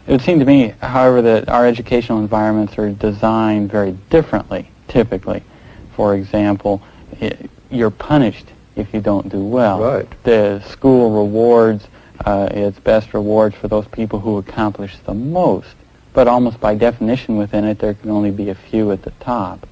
It would seem to me, however, that our educational environments are designed very differently, typically. For example, you're punished if you don't do well. Right. The school rewards its best rewards for those people who accomplish the most. But almost by definition within it, there can only be a few at the top.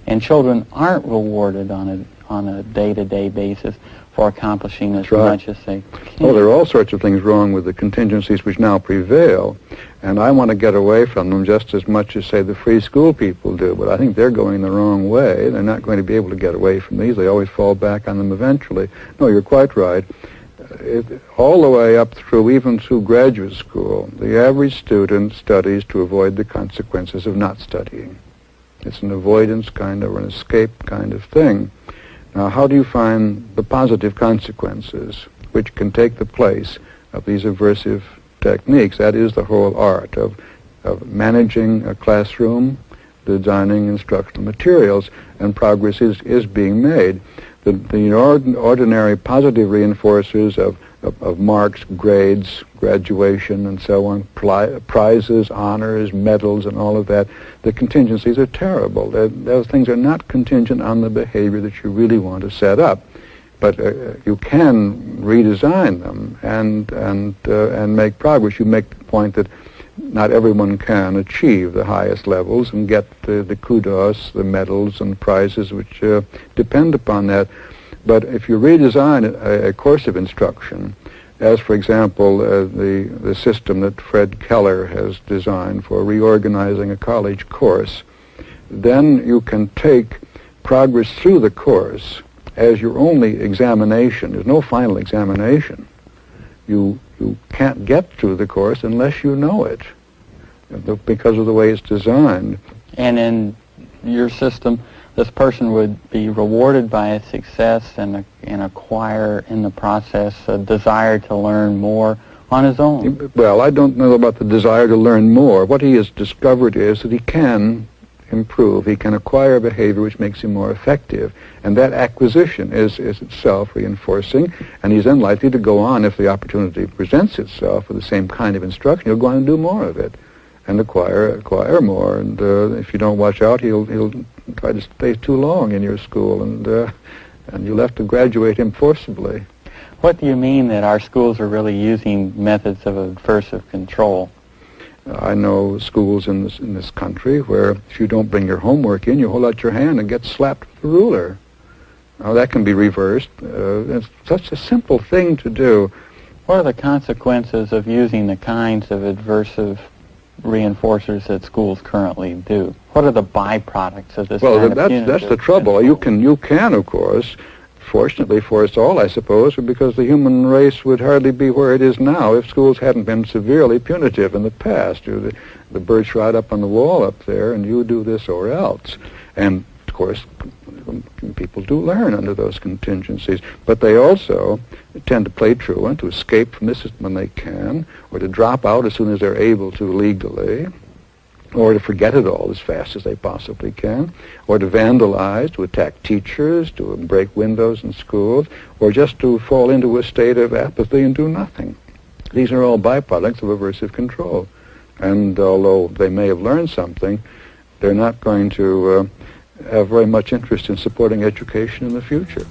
And children aren't rewarded on a day-to-day basis for accomplishing as much as they can. Oh, there are all sorts of things wrong with the contingencies which now prevail, and I want to get away from them just as much as, say, the free school people do, but I think they're going the wrong way. They're not going to be able to get away from these. They always fall back on them eventually. No, you're quite right. All the way up through, even through graduate school, the average student studies to avoid the consequences of not studying. It's an avoidance kind of, or an escape kind of thing. Now, how do you find the positive consequences which can take the place of these aversive techniques? That is the whole art of managing a classroom, designing instructional materials, and progress is being made. The ordinary positive reinforcers of marks, grades, graduation, and so on, prizes, honors, medals, and all of that, the contingencies are terrible. Those things are not contingent on the behavior that you really want to set up. But you can redesign them and make progress. You make the point that not everyone can achieve the highest levels and get the kudos, the medals, and prizes which depend upon that. But if you redesign a course of instruction, as for example the system that Fred Keller has designed for reorganizing a college course, then you can take progress through the course as your only examination. There's no final examination. You can't get through the course unless you know it, because of the way it's designed. And in your system, this person would be rewarded by its success and acquire in the process a desire to learn more on his own. Well, I don't know about the desire to learn more. What he has discovered is that he can improve. He can acquire behavior which makes him more effective. And that acquisition is itself reinforcing, and he's then likely to go on, if the opportunity presents itself with the same kind of instruction, he'll go on and do more of it and acquire more. And if you don't watch out, he'll try to stay too long in your school, and you'll have to graduate him forcibly. What do you mean that our schools are really using methods of aversive control? I know schools in this country where if you don't bring your homework in, you hold out your hand and get slapped with a ruler. Now that can be reversed. It's such a simple thing to do. What are the consequences of using the kinds of aversive reinforcers that schools currently do? What are the byproducts of this kind of punitive that's the trouble. control? You can, of course, fortunately for us all, I suppose, because the human race would hardly be where it is now if schools hadn't been severely punitive in the past. The bird shot up on the wall up there, and you do this or else. And, of course, people do learn under those contingencies, but they also tend to play truant, to escape from this when they can, or to drop out as soon as they're able to legally, or to forget it all as fast as they possibly can, or to vandalize, to attack teachers, to break windows in schools, or just to fall into a state of apathy and do nothing. These are all byproducts of aversive control. And although they may have learned something, they're not going to have very much interest in supporting education in the future.